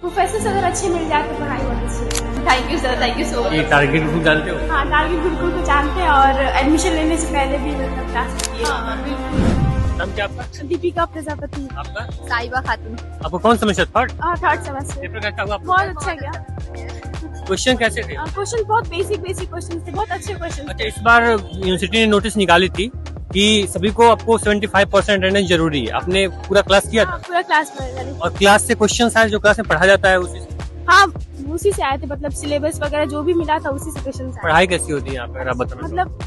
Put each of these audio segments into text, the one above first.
Professors अगर अच्छे मिल जाए तो पढ़ाई बहुत अच्छी है। Thank you sir, thank you so much. ये टारगेट ग्रुप जानते हो? हाँ, टारगेट गुरुकुल को जानते हैं और एडमिशन लेने से पहले भी मतलब क्लासेस किए। नाम क्या आपका? दीपिका प्रजापति। आपका? साहिबा खातून। आपको कौन semester? Third? Third semester. Paper कैसा हुआ? बहुत अच्छा गया। क्वेश्चन कैसे थे? क्वेश्चन बहुत बेसिक क्वेश्चन थे, बहुत अच्छे क्वेश्चन। अच्छा, इस बार यूनिवर्सिटी ने नोटिस निकाली थी कि सभी को आपको 75% अटेंडेंस जरूरी है। आपने पूरा क्लास किया था? पूरा क्लास में। और क्लास से क्वेश्चन आए जो क्लास में पढ़ा जाता है उसी से? हाँ, उसी से आए थे, मतलब सिलेबस वगैरह जो भी मिला था उसी से क्वेश्चन आए। पढ़ाई कैसी होती है यहाँ पे, आप बताना? मतलब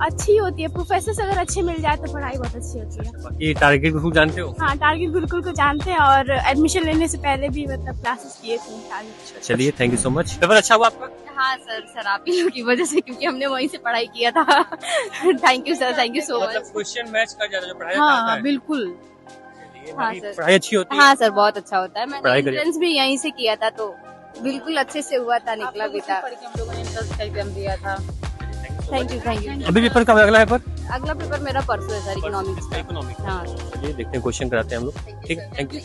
अच्छी होती है। प्रोफेसर्स अगर अच्छे मिल जाए तो पढ़ाई बहुत अच्छी होती है। ये टारगेट ग्रुप जानते हो? हाँ, टारगेट गुरुकुल को जानते हैं और एडमिशन लेने से पहले भी मतलब क्लासेस किए थे। चलिए, thank you so much. Paper अच्छा हुआ आपका? हाँ सर आप ही लोगों की वजह से, क्योंकि हमने वहीं से पढ़ाई किया था। Thank you sir, thank you so मतलब मच। क्वेश्चन मैच कर जाता है जो पढ़ाया हाँ जाता हाँ है? बिल्कुल। चलिए, हाँ हमारी सर। पढ़ाई अच्छी होती है? हाँ सर, बहुत अच्छा होता है। मैंने पढ़ाई करिए। एंट्रेंस भी यहीं से किया था तो बिल्कुल अच्छे से हुआ था, निकला भी था। हम लोगों ने इंट्रेंस का एग्जाम दिया था। Thank you, thank you. अभी पेपर कब है? अगला पेपर? अगला पेपर मेरा परसों है सर, इकोनॉमिक्स का। इकोनॉमिक्स। हाँ चलिए, देखते हैं, क्वेश्चन कराते हैं हम लोग। ठीक है, thank you.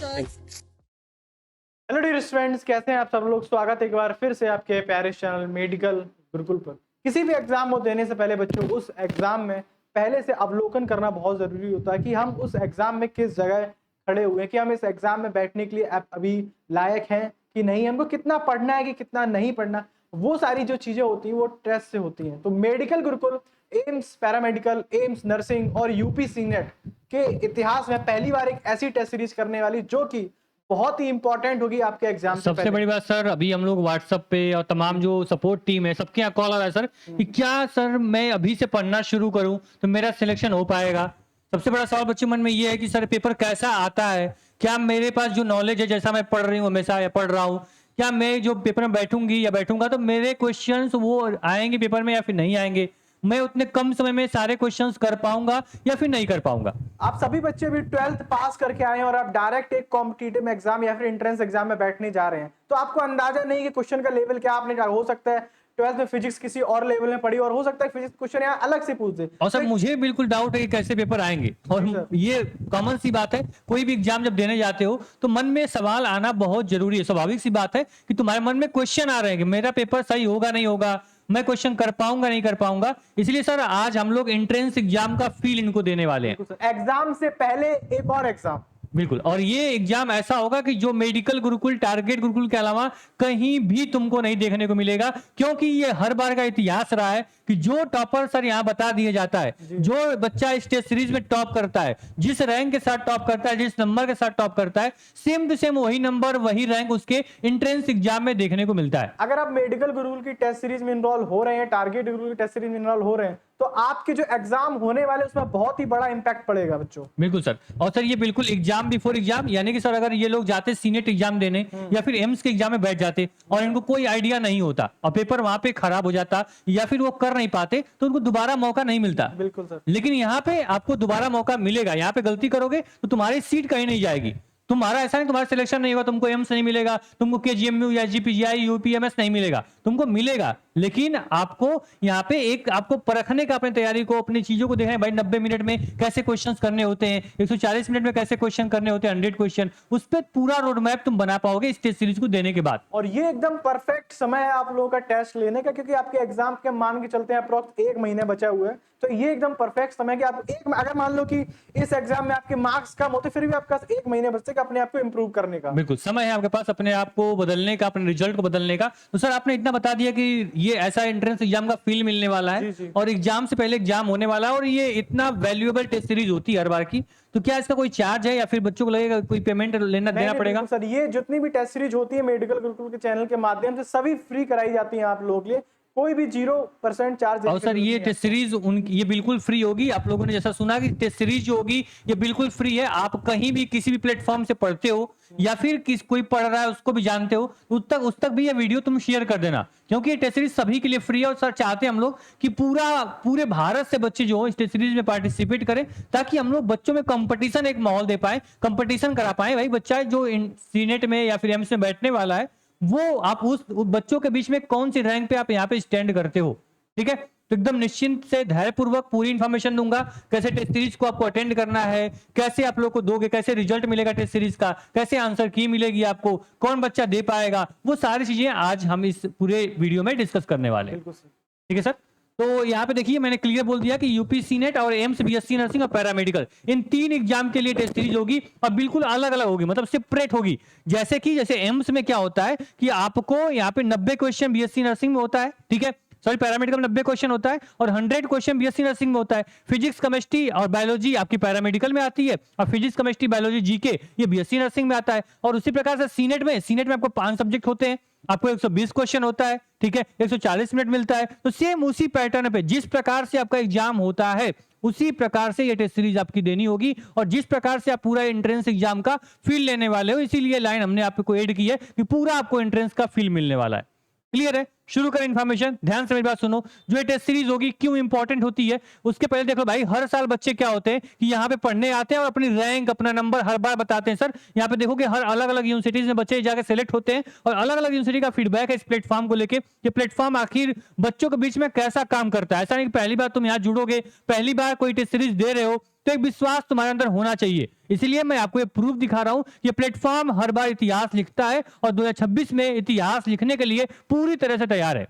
Hello dear students, कैसे हैं आप सब लोग। स्वागत है एक बार फिर से आपके प्यारे चैनल मेडिकल गुरुकुल पर। किसी भी एग्जाम को देने से पहले बच्चों, उस एग्जाम में पहले से अवलोकन करना बहुत जरूरी होता है कि हम उस एग्जाम में किस जगह खड़े हुए हैं, कि हम इस एग्जाम में बैठने के लिए अभी लायक हैं कि नहीं, हमको कितना पढ़ना है कि कितना नहीं पढ़ना। वो सारी जो चीजें होती हैं वो टेस्ट से होती हैं। तो medical Gurukul AIIMS paramedical, AIIMS nursing और यूपी सीनेट के इतिहास में पहली बार एक ऐसी टेस्ट सीरीज करने वाली जो कि बहुत ही इंपॉर्टेंट होगी आपके एग्जाम से सबसे पहले। बड़ी बात सर, अभी हम लोग व्हाट्सएप पे और तमाम जो सपोर्ट टीम है सबके यहाँ कॉल आ रहा है सर कि क्या सर मैं अभी से पढ़ना शुरू करूं तो मेरा सिलेक्शन हो पाएगा। सबसे बड़ा सवाल बच्चे मन में ये है कि सर पेपर कैसा आता है, क्या मेरे पास जो नॉलेज है, जैसा मैं पढ़ रही हूँ हमेशा या पढ़ रहा हूँ, क्या मैं जो पेपर में बैठूंगी या बैठूंगा तो मेरे क्वेश्चंस वो आएंगे पेपर में या फिर नहीं आएंगे, मैं उतने कम समय में सारे क्वेश्चंस कर पाऊंगा या फिर नहीं कर पाऊंगा। आप सभी बच्चे भी 12th पास करके आए हैं और आप डायरेक्ट एक कॉम्पिटिटिव एग्जाम या फिर एंट्रेंस एग्जाम में बैठने जा रहे हैं, तो आपको अंदाजा नहीं कि क्वेश्चन का लेवल क्या। आपने हो सकता है 12th में फिजिक्स किसी और लेवल में पढ़ी और हो सकता है फिजिक्स क्वेश्चन यहाँ अलग से पूछ दे। और सर मुझे बिल्कुल डाउट है कि कैसे पेपर आएंगे, और ये कॉमन सी बात है, कोई भी एग्जाम जब देने जाते हो तो मन में सवाल आना बहुत जरूरी है। स्वाभाविक सी बात है कि तुम्हारे मन में क्वेश्चन आ रहे हैं कि मेरा पेपर सही होगा नहीं होगा, मैं क्वेश्चन कर पाऊंगा नहीं कर पाऊंगा। इसलिए सर आज हम लोग एंट्रेंस एग्जाम का फील इनको देने वाले हैं। एग्जाम से पहले एक और एग्जाम, बिल्कुल, और ये एग्जाम ऐसा होगा कि जो मेडिकल गुरुकुल, टारगेट गुरुकुल के अलावा कहीं भी तुमको नहीं देखने को मिलेगा, क्योंकि ये हर बार का इतिहास रहा है कि जो टॉपर सर यहाँ बता दिया जाता है, जो बच्चा इस टेस्ट सीरीज में टॉप करता है, जिस रैंक के साथ टॉप करता है, जिस नंबर के साथ टॉप करता है, सेम टू सेम वही नंबर वही रैंक उसके एंट्रेंस एग्जाम में देखने को मिलता है। अगर आप मेडिकल गुरुकुल की टेस्ट सीरीज में इनरोल हो रहे हैं, टारगेट गुरुकुल की टेस्ट सीरीज में इनरोल हो रहे हैं, तो आपके जो एग्जाम होने वाले उसमें बहुत ही बड़ा इंपैक्ट पड़ेगा बच्चों। बिल्कुल सर, और सर ये बिल्कुल एग्जाम बिफोर एग्जाम, यानी कि सर अगर ये लोग जाते सीनेट एग्जाम देने या फिर एम्स के एग्जाम में बैठ जाते और इनको कोई आइडिया नहीं होता और पेपर वहां पे खराब हो जाता या फिर वो कर नहीं पाते तो उनको दोबारा मौका नहीं मिलता। बिल्कुल सर। लेकिन यहाँ पे आपको दोबारा मौका मिलेगा। यहाँ पे गलती करोगे तो तुम्हारी सीट कहीं नहीं जाएगी। तुम्हारा ऐसा नहीं तुम्हारा सिलेक्शन नहीं होगा, तुमको एम्स नहीं मिलेगा, तुमको केजीएमयू या जीपीजीआई यूपीएमएस नहीं मिलेगा, तुमको मिलेगा, लेकिन आपको यहाँ पे एक आपको परखने का, अपनी तैयारी को, अपनी चीजों को देखना है। भाई 90 मिनट में कैसे क्वेश्चंस करने होते हैं, 140 मिनट में कैसे क्वेश्चन करने होते हैं, 100 क्वेश्चन, उस पर पूरा रोड मैप तुम बना पाओगे इस टेस्ट सीरीज को देने के बाद। और ये एकदम परफेक्ट समय है आप लोगों का टेस्ट लेने का, क्योंकि आपके एग्जाम के मान के चलते हैं अप्रोक्स 1 महीने बचे हुए हैं। तो ये एकदम परफेक्ट समय है कि आप अगर मान लो कि इस एग्जाम में आपके मार्क्स कम होते फिर भी आपके पास 1 महीने बचते अपने आप को इंप्रूव करने का। बिल्कुल समय है आपके पास अपने आप को बदलने का, अपने रिजल्ट को बदलने का। तो सर आपने इतना बता दिया कि ये ऐसा एंट्रेंस एग्जाम का फील मिलने वाला है जी। और एग्जाम से पहले एग्जाम होने वाला है और ये इतना वैल्यूएबल टेस्ट सीरीज होती है हर बार की, तो क्या इसका कोई चार्ज है या फिर बच्चों को लगेगा कोई पेमेंट देना पड़ेगा? सर ये जितनी भी टेस्ट सीरीज होती है मेडिकल गुरुकुल के चैनल के माध्यम से सभी फ्री कराई जाती है आप लोगों के लिए, कोई भी 0% चार्ज। और सर ये टेस्ट सीरीज ये बिल्कुल फ्री होगी। आप लोगों ने जैसा सुना कि टेस्ट सीरीज जो होगी ये बिल्कुल फ्री है। आप कहीं भी किसी भी प्लेटफॉर्म से पढ़ते हो या फिर कोई पढ़ रहा है उसको भी जानते हो, उस तक भी ये वीडियो तुम शेयर कर देना, क्योंकि ये टेस्ट सीरीज सभी के लिए फ्री है। और सर चाहते हैं हम लोग कि पूरे भारत से बच्चे जो हो इस टेस्ट सीरीज में पार्टिसिपेट करें, ताकि हम लोग बच्चों में कंपटीशन एक माहौल दे पाए, कंपटीशन करा पाए। भाई बच्चा जो सीनेट में या फिर एम्स में बैठने वाला है, वो आप उस बच्चों के बीच में कौन सी रैंक पे आप यहाँ पे स्टैंड करते हो, ठीक है। तो एकदम निश्चिंत से धैर्यपूर्वक पूरी इन्फॉर्मेशन दूंगा, कैसे टेस्ट सीरीज को आपको अटेंड करना है, कैसे आप लोग को दोगे, कैसे रिजल्ट मिलेगा टेस्ट सीरीज का, कैसे आंसर की मिलेगी आपको, कौन बच्चा दे पाएगा, वो सारी चीजें आज हम इस पूरे वीडियो में डिस्कस करने वाले हैं। ठीक है सर। तो यहाँ पे देखिए मैंने क्लियर बोल दिया कि यूपी सीनेट और एम्स बीएससी नर्सिंग और पैरामेडिकल इन 3 एग्जाम के लिए टेस्ट सीरीज होगी और बिल्कुल अलग अलग होगी, मतलब सेपरेट होगी। जैसे एम्स में क्या होता है कि आपको यहाँ पे 90 क्वेश्चन बीएससी नर्सिंग में होता है, ठीक है, सॉरी पैरामेडिकल में 90 क्वेश्चन होता है और 100 क्वेश्चन बीएससी नर्सिंग में होता है। फिजिक्स केमिस्ट्री और बायोलॉजी आपकी पैरामेडिकल में आती है और फिजिक्स केमिस्ट्री बायोलॉजी जीके ये बीएससी नर्सिंग में आता है। और उसी प्रकार से सीनेट में आपको 5 सब्जेक्ट होते हैं, आपको 120 क्वेश्चन होता है, ठीक है, 140 मिनट मिलता है। तो सेम उसी पैटर्न पे जिस प्रकार से आपका एग्जाम होता है उसी प्रकार से ये टेस्ट सीरीज आपकी देनी होगी और जिस प्रकार से आप पूरा एंट्रेंस एग्जाम का फील लेने वाले हो, इसीलिए लाइन हमने आपको ऐड की है कि पूरा आपको एंट्रेंस का फील मिलने वाला है। क्लियर है? शुरू करें इन्फॉर्मेशन, ध्यान से मेरी बात सुनो। जो ये टेस्ट सीरीज होगी क्यों इंपॉर्टेंट होती है उसके पहले देख लो भाई, हर साल बच्चे क्या होते हैं कि यहाँ पे पढ़ने आते हैं और अपनी रैंक अपना नंबर हर बार बताते हैं। सर यहाँ पे देखो कि हर अलग अलग यूनिवर्सिटीज में बच्चे जाकर सेलेक्ट होते हैं और अलग अलग यूनिवर्सिटी का फीडबैक है इस प्लेटफॉर्म को लेकर, ये प्लेटफॉर्म आखिर बच्चों के बीच में कैसा काम करता है। ऐसा नहीं कि पहली बार तुम यहाँ जुड़ोगे, पहली बार कोई टेस्ट सीरीज दे रहे हो तो एक विश्वास तुम्हारे अंदर होना चाहिए। इसीलिए मैं आपको ये प्रूफ दिखा रहा हूं, ये प्लेटफॉर्म हर बार इतिहास लिखता है और 2026 में इतिहास लिखने के लिए पूरी तरह से तैयार है।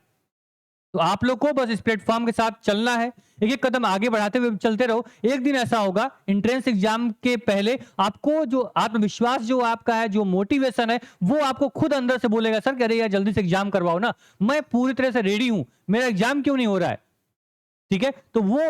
तो आप लोग को बस इस प्लेटफॉर्म के साथ चलना है, एक एक कदम आगे बढ़ाते हुए चलते रहो। एक दिन ऐसा होगा एंट्रेंस एग्जाम के पहले आपको जो आत्मविश्वास जो आपका है, जो मोटिवेशन है, वो आपको खुद अंदर से बोलेगा सर अरे यार जल्दी से एग्जाम करवाओ ना, मैं पूरी तरह से रेडी हूं, मेरा एग्जाम क्यों नहीं हो रहा है। ठीक है, तो वो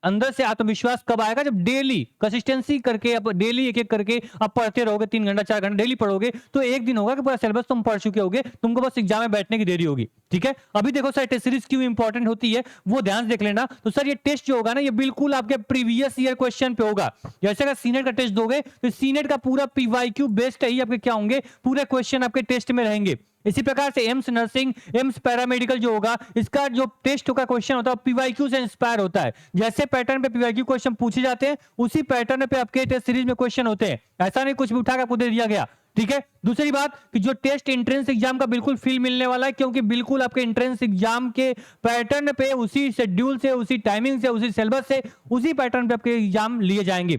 अंदर से आत्मविश्वास कब आएगा? जब डेली कंसिस्टेंसी करके अब डेली एक एक करके आप पढ़ते रहोगे, 3 घंटा 4 घंटा डेली पढ़ोगे तो एक दिन होगा कि पूरा सिलेबस तुम पढ़ चुके होगे, तुमको बस एग्जाम में बैठने की देरी होगी। ठीक है, अभी देखो सर टेस्ट सीरीज क्यों इंपॉर्टेंट होती है वो ध्यान से देख लेना। तो सर ये टेस्ट जो होगा ना ये बिल्कुल आपके प्रीवियस ईयर क्वेश्चन पे होगा। जैसे अगर सीनेट का टेस्ट दोगे तो सीनेट का पूरा पीवाईक्यू बेस्ड ही आपके क्या होंगे, पूरे क्वेश्चन आपके टेस्ट में रहेंगे। इसी प्रकार से एम्स नर्सिंग, एम्स पैरामेडिकल जो होगा इसका जो टेस्ट का क्वेश्चन होता है पीवाईक्यू से इंस्पायर होता है। जैसे पैटर्न पे पीवाईक्यू क्वेश्चन पूछे जाते हैं उसी पैटर्न पे आपके टेस्ट सीरीज में क्वेश्चन होते हैं, ऐसा नहीं कुछ भी उठा के आपको दे दिया गया। ठीक है, दूसरी बात कि जो टेस्ट एंट्रेंस एग्जाम का बिल्कुल फील मिलने वाला है, क्योंकि बिल्कुल आपके एंट्रेंस एग्जाम के पैटर्न पे उसी शेड्यूल से, उसी टाइमिंग से, उसी सिलेबस से, उसी पैटर्न पे आपके एग्जाम लिए जाएंगे।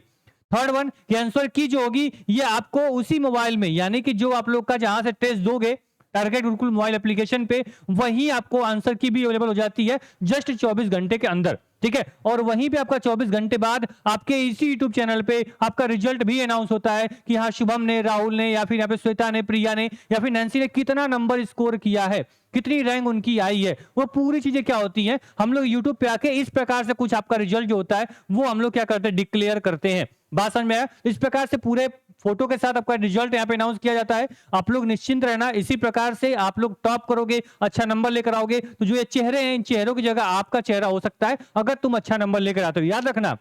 थर्ड वन कि आंसर की जो होगी ये आपको उसी मोबाइल में, यानी कि जो आप लोग का जहां से टेस्ट दोगे टारगेट गुरुकुल मोबाइल एप्लीकेशन पे, वहीं आपको आंसर की भी अवेलेबल हो जाती है जस्ट 24 घंटे के अंदर। ठीक है, और वहीं पे आपका 24 घंटे बाद आपके इसी YouTube चैनल पे आपका रिजल्ट भी अनाउंस होता है कि हाँ शुभम ने, राहुल ने या फिर यहाँ पे श्वेता ने, प्रिया ने या फिर नैन्सी ने कितना नंबर स्कोर किया है, कितनी रैंक उनकी आई है। वो पूरी चीजें क्या होती हैं, हम लोग YouTube पे आके इस प्रकार से कुछ आपका रिजल्ट जो होता है वो हम लोग क्या करते हैं, डिक्लेयर करते हैं। बात समझ में आया? इस प्रकार से पूरे फोटो के साथ आपका रिजल्ट यहाँ पे अनाउंस किया जाता है। आप लोग निश्चिंत रहना, इसी प्रकार से आप लोग टॉप करोगे, अच्छा नंबर लेकर आओगे। तो जो ये चेहरे हैं इन चेहरों की जगह आपका चेहरा हो सकता है अगर तुम अच्छा नंबर लेकर आते हो। याद रखना,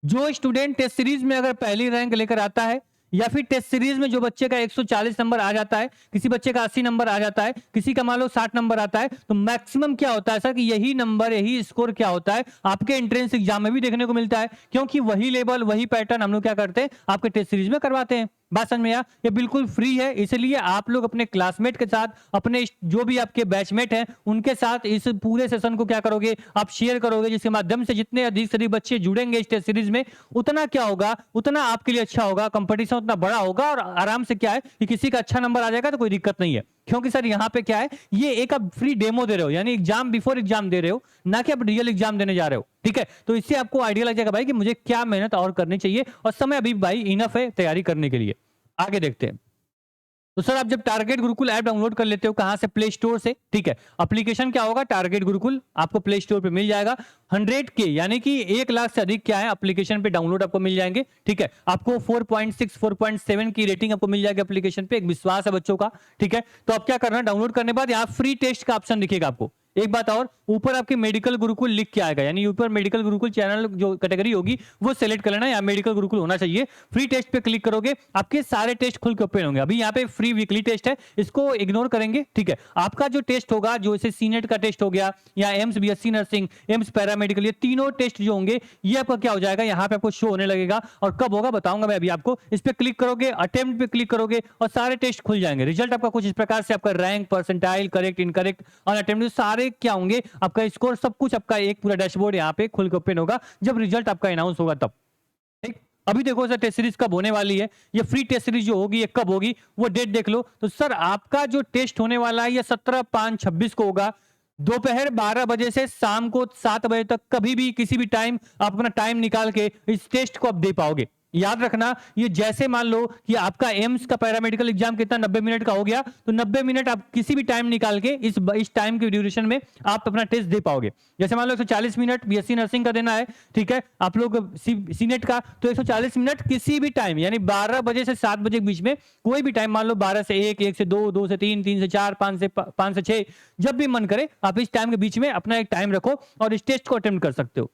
जो स्टूडेंट टेस्ट सीरीज में अगर पहली रैंक लेकर आता है या फिर टेस्ट सीरीज में जो बच्चे का 140 नंबर आ जाता है, किसी बच्चे का 80 नंबर आ जाता है, किसी का मान लो 60 नंबर आता है, तो मैक्सिमम क्या होता है सर कि यही नंबर, यही स्कोर क्या होता है आपके एंट्रेंस एग्जाम में भी देखने को मिलता है, क्योंकि वही लेवल, वही पैटर्न हम लोग क्या करते हैं आपके टेस्ट सीरीज में करवाते हैं। बात समझ में आया? ये बिल्कुल फ्री है, इसलिए आप लोग अपने क्लासमेट के साथ, अपने जो भी आपके बैचमेट हैं उनके साथ इस पूरे सेशन को क्या करोगे, आप शेयर करोगे, जिसके माध्यम से जितने अधिक से अधिक बच्चे जुड़ेंगे इस टेस्ट सीरीज में उतना क्या होगा, उतना आपके लिए अच्छा होगा, कंपटीशन उतना बड़ा होगा और आराम से क्या है कि किसी का अच्छा नंबर आ जाएगा तो कोई दिक्कत नहीं है। क्योंकि सर यहाँ पे क्या है, ये एक आप फ्री डेमो दे रहे हो, यानी एग्जाम बिफोर एग्जाम दे रहे हो, ना कि आप रियल एग्जाम देने जा रहे हो। ठीक है, तो इससे आपको आइडिया लग जाएगा भाई कि मुझे क्या मेहनत और करनी चाहिए और समय अभी भाई इनफ है तैयारी करने के लिए। आगे देखते हैं। तो सर आप जब टारगेट गुरुकुल ऐप डाउनलोड कर लेते हो कहां से, प्ले स्टोर से। ठीक है, एप्लीकेशन क्या होगा, टारगेट गुरुकुल आपको प्ले स्टोर पे मिल जाएगा। 100 के यानी कि 1 लाख से अधिक क्या है एप्लीकेशन पे डाउनलोड आपको मिल जाएंगे। ठीक है, आपको 4.6 4.7 की रेटिंग आपको मिल जाएगी एप्लीकेशन पे, एक विश्वास है बच्चों का। ठीक है, तो अब क्या करना, डाउनलोड करने के बाद यहाँ फ्री टेस्ट का ऑप्शन दिखेगा आपको। एक बात और, ऊपर आपके मेडिकल गुरुकुल लिख के आएगा, यानी ऊपर मेडिकल गुरुकुल चैनल जो कैटेगरी होगी वो सेलेक्ट कर लेना, या मेडिकल गुरुकुल होना चाहिए। फ्री टेस्ट पे क्लिक करोगे आपके सारे टेस्ट खुल के ओपन होंगे। अभी यहाँ पे फ्री वीकली टेस्ट है, इसको इग्नोर करेंगे। ठीक है, आपका जो टेस्ट होगा, जो इसे सीनेट का टेस्ट हो गया या AIIMS BSc nursing, AIIMS paramedical, ये तीनों टेस्ट जो होंगे ये आपका क्या हो जाएगा, यहाँ पे आपको शो होने लगेगा। और कब होगा बताऊंगा मैं अभी आपको। इस पे क्लिक करोगे, अटेम्प्ट पे क्लिक करोगे और सारे टेस्ट खुल जाएंगे। रिजल्ट आपका कुछ इस प्रकार से, आपका रैंक, परसेंटाइल, करेक्ट, इनकरेक्ट और अटेम्प्ट सारे सारे क्या होंगे, आपका स्कोर सब कुछ, आपका एक पूरा डैशबोर्ड यहाँ पे खुल के ओपन होगा जब रिजल्ट आपका अनाउंस होगा तब। ठीक, अभी देखो सर टेस्ट सीरीज कब होने वाली है, ये फ्री टेस्ट सीरीज जो होगी ये कब होगी, वो डेट देख लो। तो सर आपका जो टेस्ट होने वाला है ये 17/5/26 को होगा, दोपहर 12 बजे से शाम को 7 बजे तक, कभी भी किसी भी टाइम आप अपना टाइम निकाल के इस टेस्ट को आप दे पाओगे। याद रखना, ये जैसे मान लो कि आपका एम्स का पैरामेडिकल एग्जाम कितना 90 मिनट का हो गया, तो 90 मिनट आप किसी भी टाइम निकाल के इस टाइम के ड्यूरेशन में आप अपना टेस्ट दे पाओगे। जैसे मान लो 140 मिनट बीएससी नर्सिंग का देना है, ठीक है, आप लोग सीनेट का, तो 140 मिनट किसी भी टाइम, यानी 12 बजे से 7 बजे के बीच में कोई भी टाइम, मान लो 12 से 1, 1 से 2, 2 से 3, 3 से 4, 5 से 6, जब भी मन करे आप इस टाइम के बीच में अपना एक टाइम रखो और इस टेस्ट को अटेम्प्ट कर सकते हो।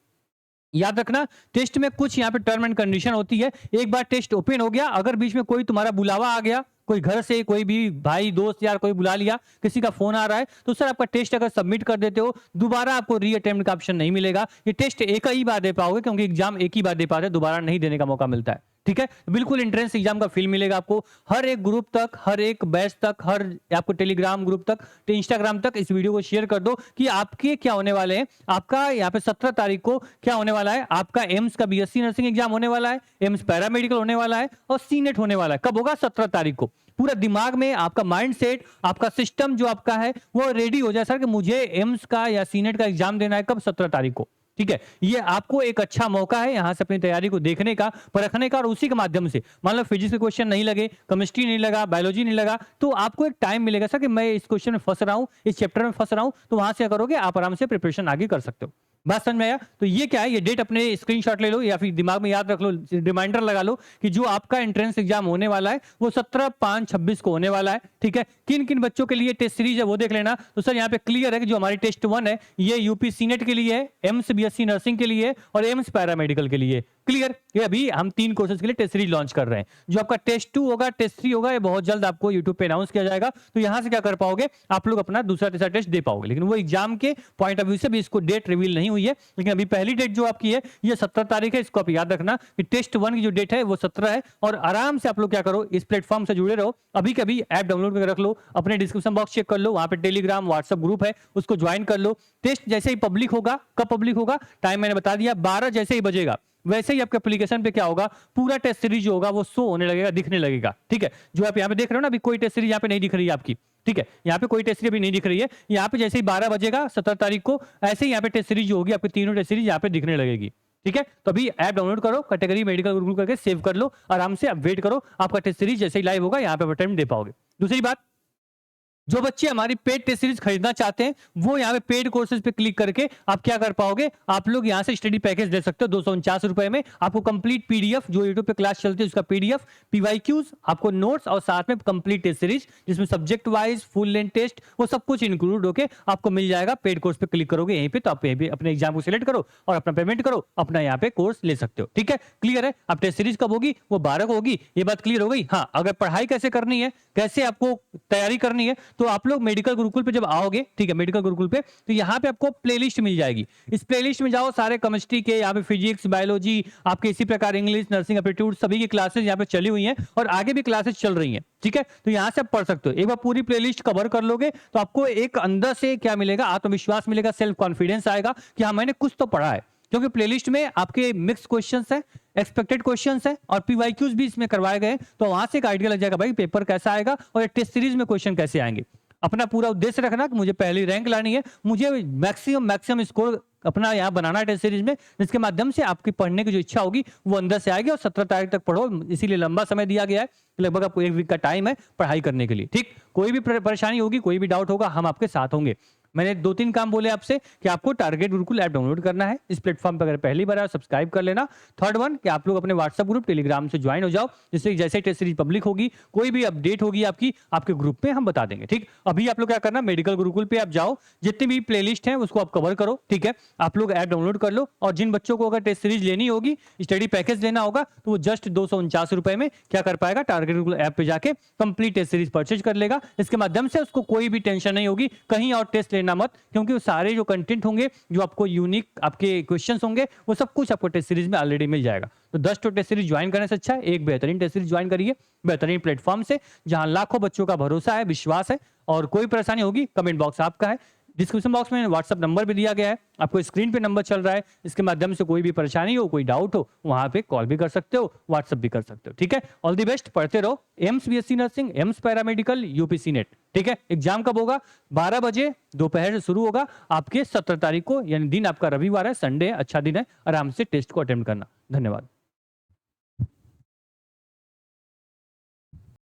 याद रखना, टेस्ट में कुछ यहाँ पे टर्म एंड कंडीशन होती है। एक बार टेस्ट ओपन हो गया, अगर बीच में कोई तुम्हारा बुलावा आ गया, कोई घर से कोई भी भाई दोस्त यार कोई बुला लिया, किसी का फोन आ रहा है, तो सर आपका टेस्ट अगर सबमिट कर देते हो, दोबारा आपको री अटेम्प्ट का ऑप्शन नहीं मिलेगा। ये टेस्ट एक ही बार दे पाओगे, क्योंकि एग्जाम एक ही बार दे पाते, दोबारा नहीं देने का मौका मिलता है। ठीक है, बिल्कुल एंट्रेंस एग्जाम का फील मिलेगा आपको, हर एक ग्रुप तक, हर एक बैच तक, हर आपको टेलीग्राम ग्रुप तक, इंस्टाग्राम तक इस वीडियो को शेयर कर दो कि आपके क्या होने वाले हैं। आपका यहाँ पे 17 तारीख को क्या होने वाला है, आपका एम्स का बीएससी नर्सिंग एग्जाम होने वाला है, एम्स पैरामेडिकल होने वाला है और सीनेट होने वाला है। कब होगा? 17 तारीख को। पूरा दिमाग में आपका माइंड सेट, आपका सिस्टम जो आपका है वो रेडी हो जाए सर कि मुझे एम्स का या सीनेट का एग्जाम देना है, कब? 17 तारीख को। ठीक है, ये आपको एक अच्छा मौका है यहाँ से अपनी तैयारी को देखने का, परखने का, और उसी के माध्यम से मान लो फिजिक्स के क्वेश्चन नहीं लगे, केमिस्ट्री नहीं लगा, बायोलॉजी नहीं लगा, तो आपको एक टाइम मिलेगा सर कि मैं इस क्वेश्चन में फंस रहा हूँ, इस चैप्टर में फंस रहा हूँ, तो वहां से करोगे आप आराम से प्रिपरेशन आगे कर सकते हो। बात समझ में आया? तो ये क्या है, ये डेट अपने स्क्रीनशॉट ले लो या फिर दिमाग में याद रख लो, रिमाइंडर लगा लो कि जो आपका एंट्रेंस एग्जाम होने वाला है वो 17/5/26 को होने वाला है। ठीक है, किन किन बच्चों के लिए टेस्ट सीरीज है वो देख लेना। तो सर यहाँ पे क्लियर है कि जो हमारी टेस्ट 1 है ये यूपी सीनेट के लिए है, एम्स बीएससी नर्सिंग के लिए और एम्स पैरामेडिकल के लिए। क्लियर, ये अभी हम 3 कोर्सेज के लिए टेस्ट सीरीज लॉन्च कर रहे हैं। जो आपका टेस्ट 2 होगा, टेस्ट 3 होगा, ये बहुत जल्द आपको यूट्यूब पे अनाउंस किया जाएगा। तो यहां से क्या कर पाओगे, आप लोग अपना दूसरा तीसरा टेस्ट दे पाओगे, लेकिन वो एग्जाम के पॉइंट ऑफ व्यू से भी इसको डेट रिवील नहीं हुई है। लेकिन अभी पहली डेट जो आपकी है ये 17 तारीख है, इसको आप याद रखना कि टेस्ट 1 की जो डेट है वो 17 है। और आराम से आप लोग क्या करो, इस प्लेटफॉर्म से जुड़े रहो, अभी कभी ऐप डाउनलोड करके रख लो, अपने डिस्क्रिप्शन बॉक्स चेक कर लो, वहां पे टेलीग्राम व्हाट्सएप ग्रुप है, उसको ज्वाइन कर लो। टेस्ट जैसे ही पब्लिक होगा, कब पब्लिक होगा, टाइम मैंने बता दिया, 12 जैसे ही बजेगा वैसे ही आपके एप्लीकेशन पे क्या होगा, पूरा टेस्ट सीरीज जो होगा वो शो होने लगेगा, दिखने लगेगा। ठीक है, जो आप यहाँ पे देख रहे हो ना, अभी कोई टेस्ट सीरीज यहाँ पे नहीं दिख रही है आपकी। ठीक है, यहाँ पे कोई टेस्ट सीरीज अभी नहीं दिख रही है, यहाँ पे जैसे ही 12 बजेगा 17 तारीख को, ऐसे ही यहाँ पे टेस्ट सीरीज जो होगी आपकी तीनों टेस्ट सीरीज यहाँ पे दिखने लगेगी। ठीक है, तो अभी ऐप डाउनलोड करो, कैटेगरी मेडिकल गुरुकुल करके सेव कर लो, आराम से आप वेट करो, आपका टेस्ट सीरीज जैसे ही लाइव होगा यहाँ पे अटेम्प्ट दे पाओगे। दूसरी बात, जो बच्चे हमारी पेड टेस्ट सीरीज खरीदना चाहते हैं वो यहाँ पे पेड कोर्सेज पे क्लिक करके आप क्या कर पाओगे, आप लोग यहाँ से स्टडी पैकेज ले सकते हो 249 रुपए में। आपको कंप्लीट पीडीएफ, जो यूट्यूब पे क्लास चलती है उसका पीडीएफ, पीवाईक्यूज, आपको नोट्स और साथ में कंप्लीट टेस्ट सीरीज जिसमें subject wise full length test वो सब कुछ इंक्लूड होके आपको मिल जाएगा। पेड कोर्स पे क्लिक करोगे यहीं पे, तो आप यहीं पे अपने एग्जाम को सिलेक्ट करो और अपना पेमेंट करो, अपना यहाँ पे कोर्स ले सकते हो। ठीक है, क्लियर है? अब टेस्ट सीरीज कब होगी, वो 12 को होगी, ये बात क्लियर हो गई। हाँ, अगर पढ़ाई कैसे करनी है, कैसे आपको तैयारी करनी है, तो आप लोग मेडिकल गुरुकुल पे जब आओगे, ठीक है, मेडिकल गुरुकुल पे, तो यहाँ पे आपको प्लेलिस्ट मिल जाएगी। इस प्लेलिस्ट में जाओ, सारे केमिस्ट्री के, यहाँ पे फिजिक्स, बायोलॉजी, आपके इसी प्रकार इंग्लिश, नर्सिंग, एप्टीट्यूड, सभी की क्लासेस यहाँ पे चली हुई हैं और आगे भी क्लासेस चल रही हैं। ठीक है, तो यहाँ से आप पढ़ सकते हो। एक बार पूरी प्लेलिस्ट कवर कर लोगे तो आपको एक अंदर से क्या मिलेगा, आत्मविश्वास मिलेगा, सेल्फ कॉन्फिडेंस आएगा कि हाँ मैंने कुछ तो पढ़ा है, क्योंकि प्लेलिस्ट में आपके मिक्स क्वेश्चंस हैं, एक्सपेक्टेड क्वेश्चंस हैं और पीवाईक्यूज भी इसमें करवाए गए, तो वहां से एक आइडिया लग जाएगा भाई पेपर कैसा आएगा और टेस्ट सीरीज में क्वेश्चन कैसे आएंगे। अपना पूरा उद्देश्य रखना कि मुझे पहली रैंक लानी है, मुझे मैक्सिमम स्कोर अपना यहाँ बनाना है टेस्ट सीरीज में, जिसके माध्यम से आपकी पढ़ने की जो इच्छा होगी वो अंदर से आएगी। और 17 तारीख तक पढ़ो, इसीलिए लंबा समय दिया गया है, लगभग आपको 1 वीक का टाइम है पढ़ाई करने के लिए। ठीक, कोई भी परेशानी होगी, कोई भी डाउट होगा, हम आपके साथ होंगे। मैंने 2-3 काम बोले आपसे कि आपको टारगेट गुरुकुल ऐप डाउनलोड करना है, इस प्लेटफॉर्म पर अगर पहली बार आए सब्सक्राइब कर लेना। थर्ड वन कि आप लोग अपने व्हाट्सएप ग्रुप, टेलीग्राम से ज्वाइन हो जाओ, जिससे जैसे टेस्ट सीरीज पब्लिक होगी, कोई भी अपडेट होगी आपकी, आपके ग्रुप में हम बता देंगे। ठीक, अभी आप लोग क्या करना, मेडिकल गुरुकुल पे आप जाओ, जितनी भी प्लेलिस्ट है उसको आप कवर करो। ठीक है, आप लोग ऐप डाउनलोड कर लो और जिन बच्चों को अगर टेस्ट सीरीज लेनी होगी, स्टडी पैकेज लेना होगा, तो वो जस्ट 249 रुपए में क्या कर पाएगा, टारगेट गुरुकुल ऐप पे जाके कंप्लीट टेस्ट सीरीज परचेज कर लेगा। इसके माध्यम से उसको कोई भी टेंशन नहीं होगी, कहीं और टेस्ट लेना मत, क्योंकि सारे जो कंटेंट होंगे, जो आपको यूनिक आपके क्वेश्चंस होंगे, वो सब कुछ आपको टेस्ट सीरीज में ऑलरेडी मिल जाएगा। तो 10 टेस्ट सीरीज ज्वाइन करने से अच्छा है एक बेहतरीन टेस्ट सीरीज ज्वाइन करिए, बेहतरीन प्लेटफॉर्म से, जहां लाखों बच्चों का भरोसा है, विश्वास है। और कोई परेशानी होगी, कमेंट बॉक्स आपका है, डिस्क्रिप्शन बॉक्स में व्हाट्सअप नंबर भी दिया गया है, आपको स्क्रीन पे नंबर चल रहा है, इसके माध्यम से कोई भी परेशानी हो, कोई डाउट हो, वहां पे कॉल भी कर सकते हो, व्हाट्सअप भी कर सकते हो। ठीक है, ऑल द बेस्ट, पढ़ते रहो। AIIMS BSc nursing, AIIMS paramedical, UPC net. ठीक है, एग्जाम कब होगा? 12 बजे दोपहर से शुरू होगा आपके 17 तारीख को, यानी दिन आपका रविवार है, संडे, अच्छा दिन है, आराम से टेस्ट को अटेम्प्ट करना। धन्यवाद।